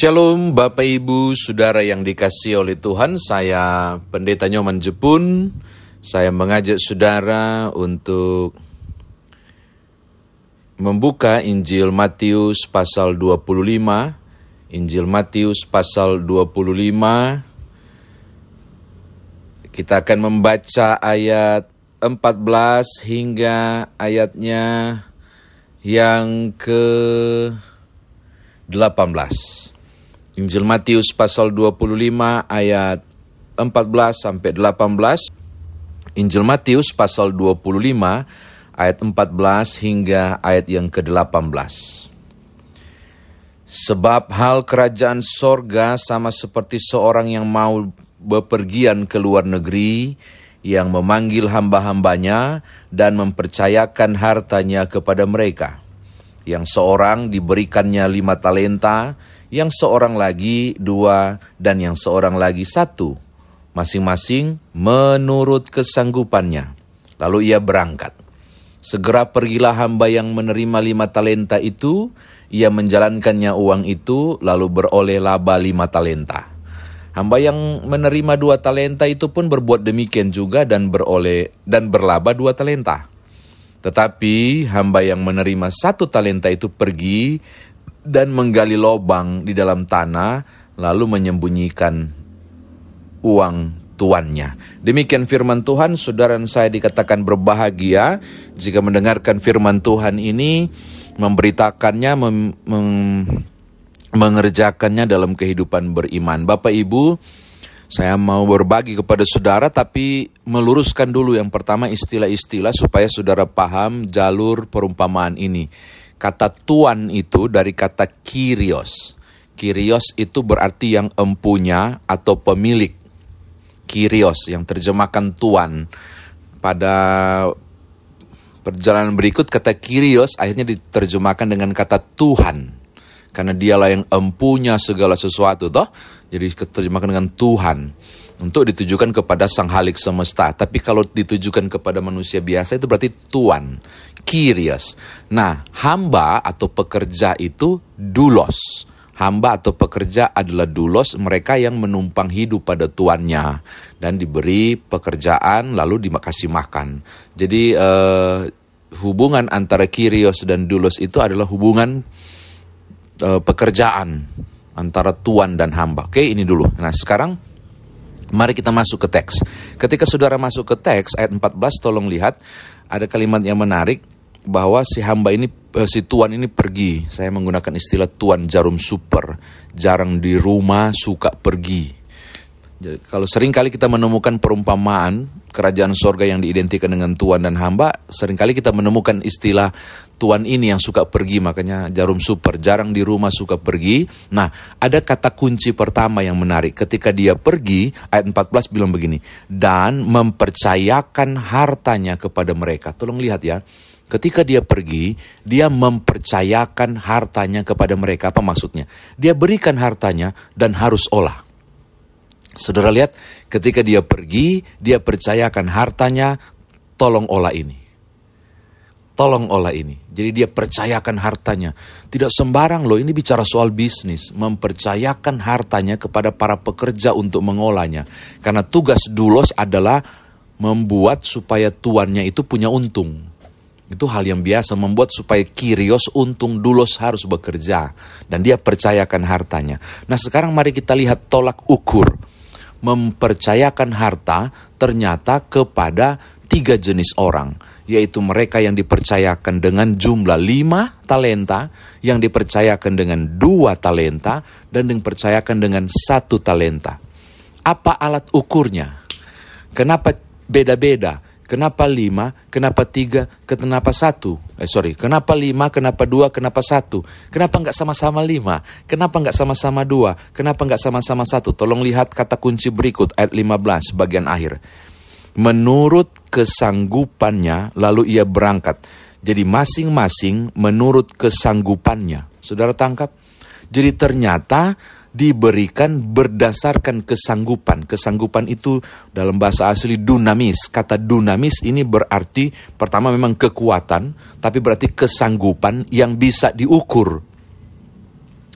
Shalom Bapak Ibu Saudara yang dikasihi oleh Tuhan. Saya Pendeta Nyoman Jepun. Saya mengajak saudara untuk membuka Injil Matius pasal 25. Injil Matius pasal 25. Kita akan membaca ayat 14 hingga ayatnya yang ke-18. Injil Matius pasal 25 ayat 14 sampai 18. Injil Matius pasal 25 ayat 14 hingga ayat yang ke-18. Sebab hal kerajaan sorga sama seperti seorang yang mau bepergian ke luar negeri, yang memanggil hamba-hambanya dan mempercayakan hartanya kepada mereka. Yang seorang diberikannya 5 talenta, yang seorang lagi 2, dan yang seorang lagi 1, masing-masing menurut kesanggupannya. Lalu ia berangkat. Segera pergilah hamba yang menerima 5 talenta itu, ia menjalankannya uang itu, lalu beroleh laba 5 talenta. Hamba yang menerima 2 talenta itu pun berbuat demikian juga dan berlaba 2 talenta. Tetapi hamba yang menerima 1 talenta itu pergi dan menggali lubang di dalam tanah, lalu menyembunyikan uang tuannya. Demikian firman Tuhan. Saudara dan saya dikatakan berbahagia jika mendengarkan firman Tuhan ini, memberitakannya, mengerjakannya dalam kehidupan beriman. Bapak Ibu, saya mau berbagi kepada saudara, tapi meluruskan dulu yang pertama istilah-istilah supaya saudara paham jalur perumpamaan ini. Kata tuan itu dari kata kyrios. Kyrios itu berarti yang empunya atau pemilik. Kyrios yang terjemahkan tuan. Pada perjalanan berikut kata kyrios akhirnya diterjemahkan dengan kata Tuhan. Karena dialah yang empunya segala sesuatu, toh. Jadi diterjemahkan dengan Tuhan. Untuk ditujukan kepada sang halik semesta. Tapi kalau ditujukan kepada manusia biasa itu berarti tuan. Kyrios. Nah, hamba atau pekerja itu doulos. Hamba atau pekerja adalah doulos, mereka yang menumpang hidup pada tuannya. Dan diberi pekerjaan lalu dikasih makan. Jadi hubungan antara kyrios dan doulos itu adalah hubungan pekerjaan antara tuan dan hamba. Oke, ini dulu. Nah, sekarang mari kita masuk ke teks. Ketika saudara masuk ke teks ayat 14, tolong lihat ada kalimat yang menarik bahwa si tuan ini pergi. Saya menggunakan istilah tuan jarum super. Jarang di rumah, suka pergi. Jadi, kalau seringkali kita menemukan perumpamaan kerajaan sorga yang diidentikan dengan tuan dan hamba, seringkali kita menemukan istilah tuan ini yang suka pergi, makanya jarum super, jarang di rumah, suka pergi. Nah, ada kata kunci pertama yang menarik. Ketika dia pergi, ayat 14 bilang begini, dan mempercayakan hartanya kepada mereka. Tolong lihat ya, ketika dia pergi, dia mempercayakan hartanya kepada mereka. Apa maksudnya? Dia berikan hartanya dan harus olah. Saudara lihat, ketika dia pergi, dia percayakan hartanya, tolong olah ini. Tolong olah ini. Jadi dia percayakan hartanya. Tidak sembarang loh, ini bicara soal bisnis. Mempercayakan hartanya kepada para pekerja untuk mengolahnya. Karena tugas doulos adalah membuat supaya tuannya itu punya untung. Itu hal yang biasa, membuat supaya kyrios untung, doulos harus bekerja. Dan dia percayakan hartanya. Nah, sekarang mari kita lihat tolak ukur. Mempercayakan harta ternyata kepada 3 jenis orang, yaitu mereka yang dipercayakan dengan jumlah 5 talenta, yang dipercayakan dengan 2 talenta, dan yang dipercayakan dengan 1 talenta. Apa alat ukurnya? Kenapa beda-beda? Kenapa 5? Kenapa 3? Kenapa 1? Kenapa 5? Kenapa 2? Kenapa 1? Kenapa nggak sama-sama 5? Kenapa nggak sama-sama 2? Kenapa nggak sama-sama 1? Tolong lihat kata kunci berikut, ayat 15, bagian akhir. Menurut kesanggupannya, lalu ia berangkat. Jadi masing-masing menurut kesanggupannya. Saudara tangkap? Jadi ternyata diberikan berdasarkan kesanggupan. Kesanggupan itu dalam bahasa asli dunamis. Kata dunamis ini berarti pertama memang kekuatan, tapi berarti kesanggupan yang bisa diukur.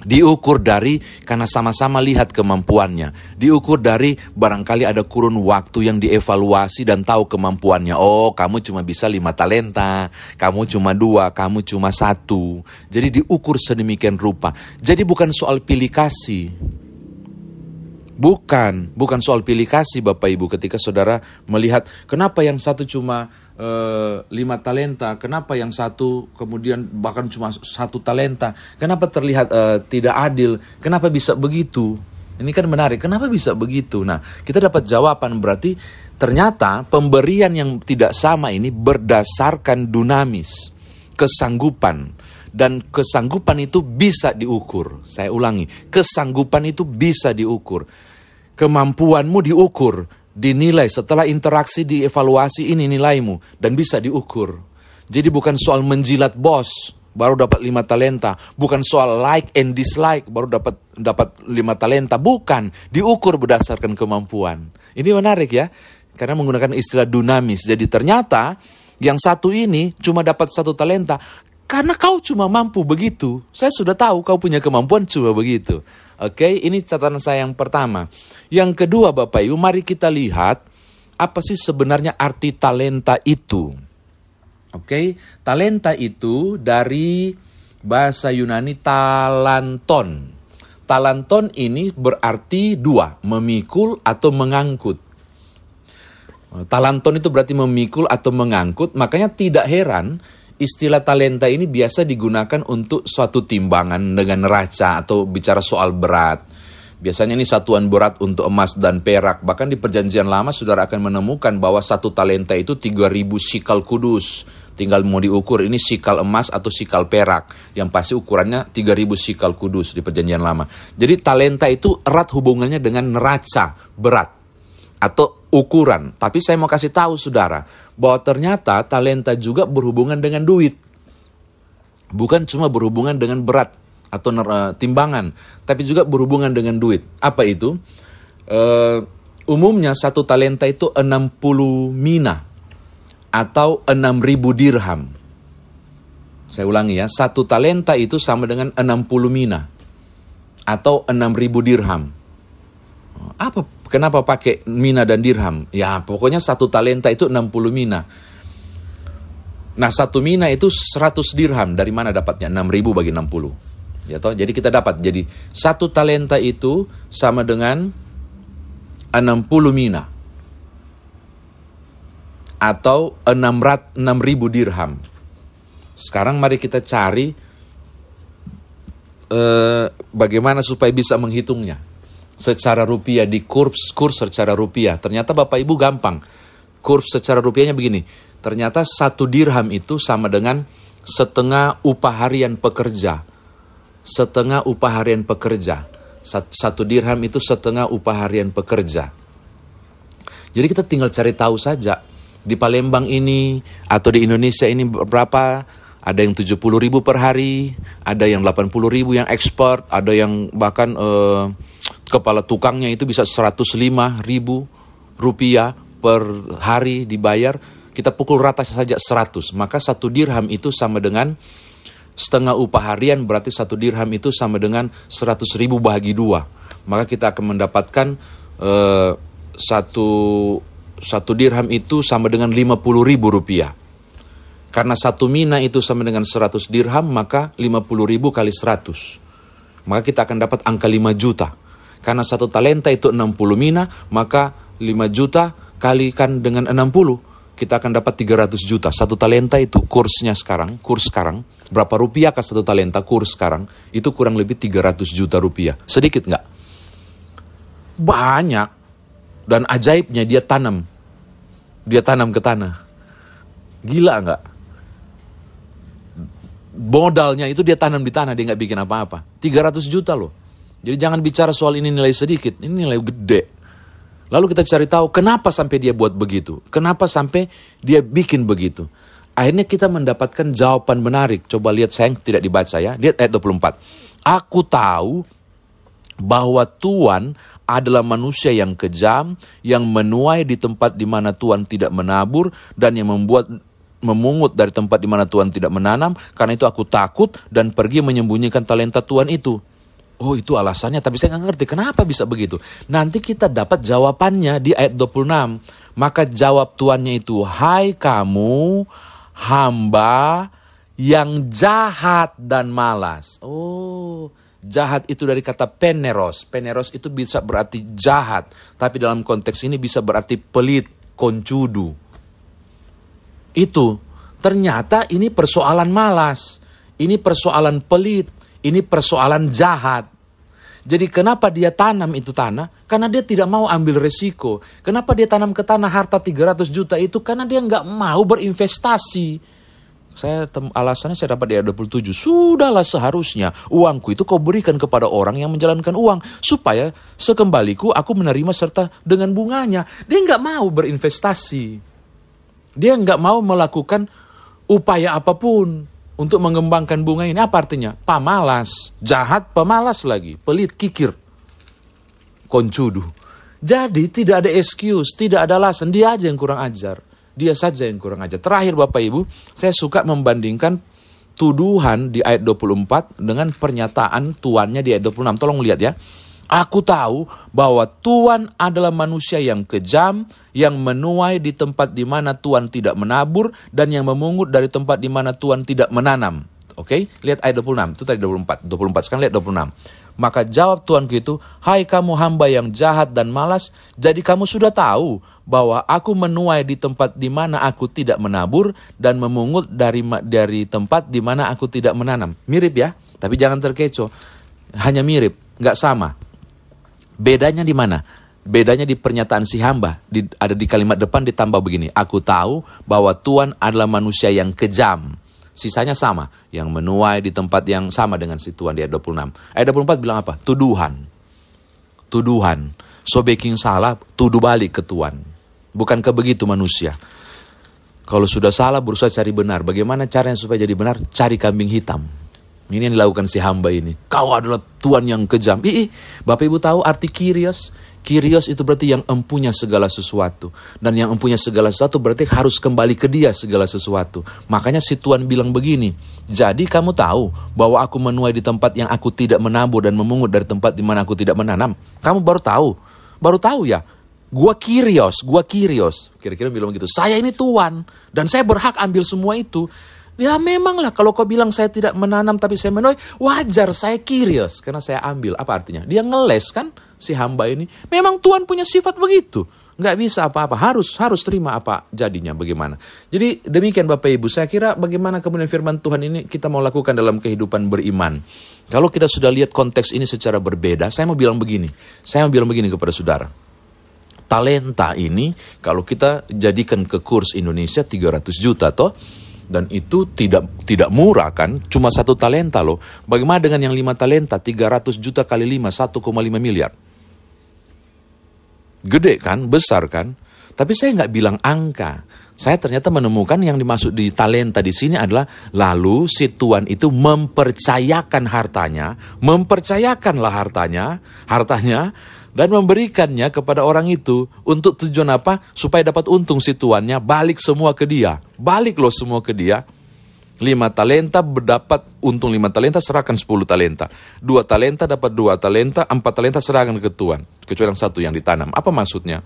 Diukur dari karena sama-sama lihat kemampuannya. Diukur dari barangkali ada kurun waktu yang dievaluasi dan tahu kemampuannya. Oh, kamu cuma bisa 5 talenta, kamu cuma 2, kamu cuma 1. Jadi diukur sedemikian rupa. Jadi bukan soal pilih kasih. Bukan soal pilih kasih Bapak Ibu ketika saudara melihat kenapa yang satu cuma 5 talenta, kenapa yang satu kemudian bahkan cuma 1 talenta, kenapa terlihat tidak adil, kenapa bisa begitu? Ini kan menarik, kenapa bisa begitu? Nah, kita dapat jawaban berarti ternyata pemberian yang tidak sama ini berdasarkan dunamis, kesanggupan. Dan kesanggupan itu bisa diukur. Saya ulangi, kesanggupan itu bisa diukur. Kemampuanmu diukur, dinilai setelah interaksi, dievaluasi, ini nilaimu dan bisa diukur. Jadi bukan soal menjilat bos baru dapat 5 talenta, bukan soal like and dislike baru dapat 5 talenta, bukan, diukur berdasarkan kemampuan. Ini menarik ya, karena menggunakan istilah dunamis. Jadi ternyata yang satu ini cuma dapat 1 talenta karena kau cuma mampu begitu. Saya sudah tahu kau punya kemampuan cuma begitu. Oke, ini catatan saya yang pertama. Yang kedua Bapak Ibu, mari kita lihat apa sih sebenarnya arti talenta itu. Oke, talenta itu dari bahasa Yunani talanton. Talanton ini berarti 2, memikul atau mengangkut. Talanton itu berarti memikul atau mengangkut, makanya tidak heran istilah talenta ini biasa digunakan untuk suatu timbangan dengan neraca atau bicara soal berat. Biasanya ini satuan berat untuk emas dan perak. Bahkan di perjanjian lama saudara akan menemukan bahwa 1 talenta itu 3.000 sikal kudus. Tinggal mau diukur ini sikal emas atau sikal perak. Yang pasti ukurannya 3.000 sikal kudus di perjanjian lama. Jadi talenta itu erat hubungannya dengan neraca berat atau ukuran. Tapi saya mau kasih tahu saudara bahwa ternyata talenta juga berhubungan dengan duit. Bukan cuma berhubungan dengan berat atau timbangan, tapi juga berhubungan dengan duit. Apa itu? Umumnya 1 talenta itu 60 mina atau 6.000 dirham. Saya ulangi ya, 1 talenta itu sama dengan 60 mina atau 6.000 dirham. Kenapa pakai mina dan dirham? Ya pokoknya 1 talenta itu 60 mina. Nah 1 mina itu 100 dirham. Dari mana dapatnya? 6.000 bagi 60. Ya toh? Jadi kita dapat. Jadi 1 talenta itu sama dengan 60 mina. Atau 6.000 dirham. Sekarang mari kita cari bagaimana supaya bisa menghitungnya. Secara rupiah di kurs secara rupiah. Ternyata Bapak Ibu gampang. Kurs secara rupiahnya begini. Ternyata 1 dirham itu sama dengan setengah upah harian pekerja. Setengah upah harian pekerja. 1 dirham itu setengah upah harian pekerja. Jadi kita tinggal cari tahu saja. Di Palembang ini atau di Indonesia ini berapa? Ada yang 70.000 per hari. Ada yang 80.000 yang ekspor. Ada yang bahkan kepala tukangnya itu bisa 105.000 rupiah per hari dibayar. Kita pukul rata saja 100. Maka 1 dirham itu sama dengan setengah upah harian, berarti 1 dirham itu sama dengan 100.000 bahagi 2. Maka kita akan mendapatkan satu dirham itu sama dengan 50.000 rupiah. Karena 1 mina itu sama dengan 100 dirham, maka 50.000 kali 100. Maka kita akan dapat angka 5 juta. Karena 1 talenta itu 60 mina, maka 5 juta kalikan dengan 60. Kita akan dapat 300 juta. 1 talenta itu kurs sekarang. Berapa rupiah ke 1 talenta kurs sekarang? Itu kurang lebih 300 juta rupiah. Sedikit nggak? Banyak. Dan ajaibnya dia tanam. Dia tanam ke tanah. Gila nggak? Modalnya itu dia tanam di tanah, dia nggak bikin apa-apa. 300 juta loh. Jadi jangan bicara soal ini nilai sedikit, ini nilai gede. Lalu kita cari tahu kenapa sampai dia buat begitu. Kenapa sampai dia bikin begitu. Akhirnya kita mendapatkan jawaban menarik. Coba lihat, sayang, tidak dibaca ya. Lihat ayat 24. Aku tahu bahwa Tuhan adalah manusia yang kejam, yang menuai di tempat di mana Tuhan tidak menabur, dan yang memungut dari tempat di mana Tuhan tidak menanam. Karena itu aku takut dan pergi menyembunyikan talenta Tuhan itu. Oh itu alasannya, tapi saya nggak ngerti kenapa bisa begitu. Nanti kita dapat jawabannya di ayat 26. Maka jawab tuannya itu, hai kamu hamba yang jahat dan malas. Oh, jahat itu dari kata peneros. Peneros itu bisa berarti jahat, tapi dalam konteks ini bisa berarti pelit, koncudu. Itu ternyata ini persoalan malas, ini persoalan pelit, ini persoalan jahat. Jadi kenapa dia tanam itu tanah? Karena dia tidak mau ambil resiko. Kenapa dia tanam ke tanah harta 300 juta itu? Karena dia nggak mau berinvestasi. Alasannya saya dapat di ayat 27. Sudahlah seharusnya uangku itu kau berikan kepada orang yang menjalankan uang. Supaya sekembaliku aku menerima serta dengan bunganya. Dia nggak mau berinvestasi. Dia nggak mau melakukan upaya apapun untuk mengembangkan bunga ini. Apa artinya? Pamalas, jahat, pemalas lagi, pelit, kikir, koncudu. Jadi tidak ada excuse, tidak ada alasan, dia aja yang kurang ajar. Dia saja yang kurang ajar. Terakhir Bapak Ibu, saya suka membandingkan tuduhan di ayat 24 dengan pernyataan tuannya di ayat 26. Tolong lihat ya. Aku tahu bahwa Tuhan adalah manusia yang kejam, yang menuai di tempat di mana Tuhan tidak menabur, dan yang memungut dari tempat di mana Tuhan tidak menanam. Oke, lihat ayat 26, itu tadi 24. Sekarang lihat 26. Maka jawab Tuanku itu, hai kamu hamba yang jahat dan malas, jadi kamu sudah tahu bahwa aku menuai di tempat di mana aku tidak menabur, dan memungut dari tempat di mana aku tidak menanam. Mirip ya, tapi jangan terkecoh. Hanya mirip, nggak sama. Bedanya di mana? Bedanya di pernyataan si hamba. Ada di kalimat depan ditambah begini. Aku tahu bahwa Tuhan adalah manusia yang kejam. Sisanya sama. Yang menuai di tempat yang sama dengan si Tuhan di ayat 26. Ayat 24 bilang apa? Tuduhan. Tuduhan. So baking salah, tuduh balik ke Tuhan. Bukankah begitu manusia? Kalau sudah salah berusaha cari benar. Bagaimana caranya supaya jadi benar? Cari kambing hitam. Ini yang dilakukan si hamba ini. Kau adalah Tuhan yang kejam. Bapak Ibu tahu arti Kyrios? Kyrios itu berarti yang empunya segala sesuatu. Dan yang empunya segala sesuatu berarti harus kembali ke dia segala sesuatu. Makanya si Tuhan bilang begini. Jadi kamu tahu bahwa aku menuai di tempat yang aku tidak menabur dan memungut dari tempat di mana aku tidak menanam. Kamu baru tahu. Baru tahu ya. Gua Kyrios. Kira-kira bilang begitu. Saya ini Tuhan. Dan saya berhak ambil semua itu. Ya memanglah kalau kau bilang saya tidak menanam tapi saya menuai, wajar saya Kyrios karena saya ambil. Apa artinya? Dia ngeles kan si hamba ini. Memang Tuhan punya sifat begitu. Nggak bisa apa-apa, harus terima apa jadinya bagaimana. Jadi demikian Bapak Ibu, saya kira bagaimana kemudian firman Tuhan ini kita mau lakukan dalam kehidupan beriman. Kalau kita sudah lihat konteks ini secara berbeda, saya mau bilang begini kepada saudara. Talenta ini kalau kita jadikan ke kurs Indonesia 300 juta toh. Dan itu tidak murah kan, cuma 1 talenta loh. Bagaimana dengan yang 5 talenta, 300 juta kali 5, 1,5 miliar. Gede kan, besar kan. Tapi saya nggak bilang angka. Saya ternyata menemukan yang dimaksud di talenta di sini adalah lalu si tuan itu mempercayakan hartanya, dan memberikannya kepada orang itu untuk tujuan apa? Supaya dapat untung si tuannya, balik semua ke dia. Balik loh semua ke dia. 5 talenta berdapat untung 5 talenta, serahkan 10 talenta. 2 talenta dapat 2 talenta, 4 talenta serahkan ke tuan. Kecuali yang 1 yang ditanam. Apa maksudnya?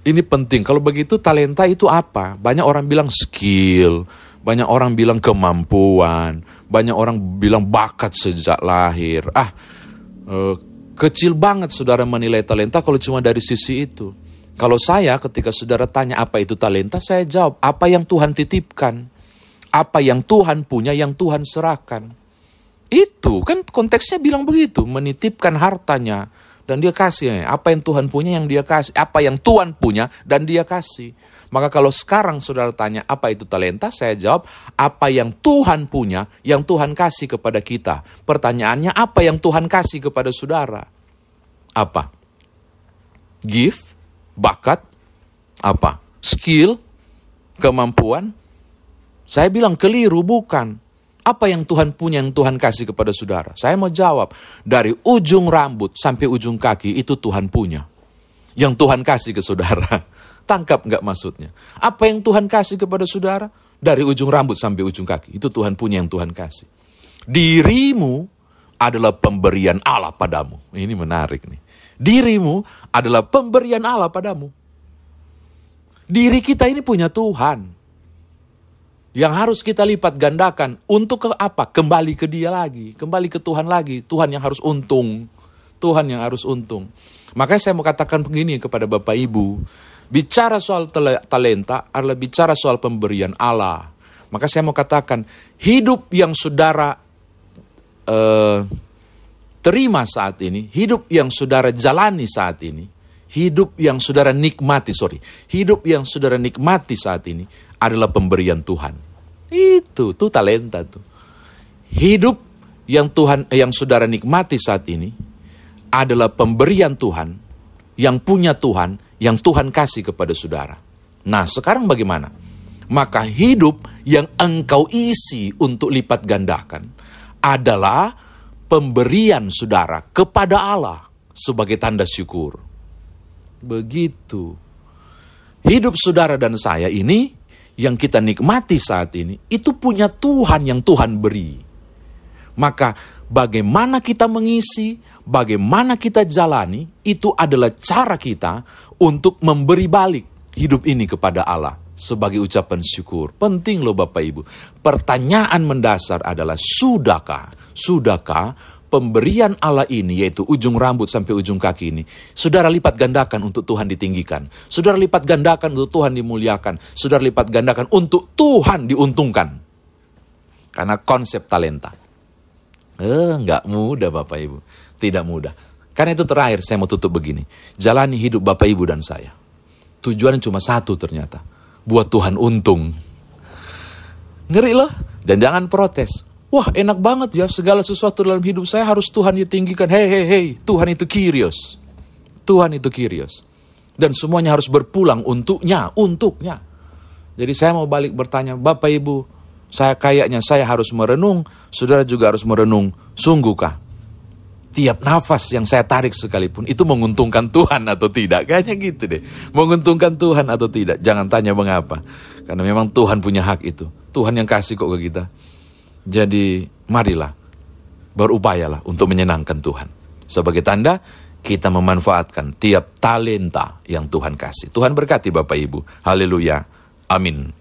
Ini penting. Kalau begitu talenta itu apa? Banyak orang bilang skill. Banyak orang bilang kemampuan. Banyak orang bilang bakat sejak lahir. Kecil banget saudara menilai talenta kalau cuma dari sisi itu. Kalau saya ketika saudara tanya apa itu talenta, saya jawab apa yang Tuhan titipkan. Apa yang Tuhan punya, yang Tuhan serahkan. Itu kan konteksnya bilang begitu. Menitipkan hartanya dan dia kasih. Apa yang Tuhan punya yang dia kasih. Apa yang Tuhan punya dan dia kasih. Maka kalau sekarang saudara tanya apa itu talenta, saya jawab apa yang Tuhan punya, yang Tuhan kasih kepada kita. Pertanyaannya apa yang Tuhan kasih kepada saudara? Apa? Gift? Bakat? Apa? Skill? Kemampuan? Saya bilang keliru, bukan. Apa yang Tuhan punya, yang Tuhan kasih kepada saudara? Saya mau jawab, dari ujung rambut sampai ujung kaki itu Tuhan punya. Yang Tuhan kasih ke saudara. Tangkap nggak maksudnya? Apa yang Tuhan kasih kepada saudara? Dari ujung rambut sampai ujung kaki. Itu Tuhan punya, yang Tuhan kasih. Dirimu adalah pemberian Allah padamu. Ini menarik nih. Dirimu adalah pemberian Allah padamu. Diri kita ini punya Tuhan. Yang harus kita lipat gandakan. Untuk ke apa? Kembali ke Dia lagi. Kembali ke Tuhan lagi. Tuhan yang harus untung. Tuhan yang harus untung. Makanya saya mau katakan begini kepada Bapak Ibu. Bicara soal talenta adalah bicara soal pemberian Allah. Maka saya mau katakan, hidup yang saudara terima saat ini, hidup yang saudara jalani saat ini, hidup yang saudara nikmati saat ini adalah pemberian Tuhan. Itu talenta tuh. Hidup yang saudara nikmati saat ini adalah pemberian Tuhan, yang punya Tuhan, yang Tuhan kasih kepada saudara. Nah, sekarang bagaimana? Maka hidup yang engkau isi untuk lipat gandakan adalah pemberian saudara kepada Allah sebagai tanda syukur. Begitu. Hidup saudara dan saya ini yang kita nikmati saat ini itu punya Tuhan yang Tuhan beri. Maka bagaimana kita mengisi, bagaimana kita jalani, itu adalah cara kita untuk memberi balik hidup ini kepada Allah sebagai ucapan syukur. Penting loh Bapak Ibu. Pertanyaan mendasar adalah sudahkah pemberian Allah ini, yaitu ujung rambut sampai ujung kaki ini, saudara lipat gandakan untuk Tuhan ditinggikan. Saudara lipat gandakan untuk Tuhan dimuliakan. Saudara lipat gandakan untuk Tuhan diuntungkan. Karena konsep talenta. Enggak mudah Bapak Ibu. Tidak mudah. Karena itu terakhir saya mau tutup begini. Jalani hidup Bapak Ibu dan saya. Tujuannya cuma satu ternyata. Buat Tuhan untung. Ngeri loh. Dan jangan protes. Wah enak banget ya, segala sesuatu dalam hidup saya harus Tuhan ditinggikan. Hei, Tuhan itu Kyrios. Tuhan itu Kyrios. Dan semuanya harus berpulang untuknya. Jadi saya mau balik bertanya, Bapak Ibu, kayaknya saya harus merenung, saudara juga harus merenung. Sungguhkah tiap nafas yang saya tarik sekalipun itu menguntungkan Tuhan atau tidak? Kayaknya gitu deh. Menguntungkan Tuhan atau tidak? Jangan tanya mengapa. Karena memang Tuhan punya hak itu. Tuhan yang kasih kok ke kita. Jadi marilah, berupayalah untuk menyenangkan Tuhan. Sebagai tanda, kita memanfaatkan tiap talenta yang Tuhan kasih. Tuhan berkati Bapak Ibu. Haleluya. Amin.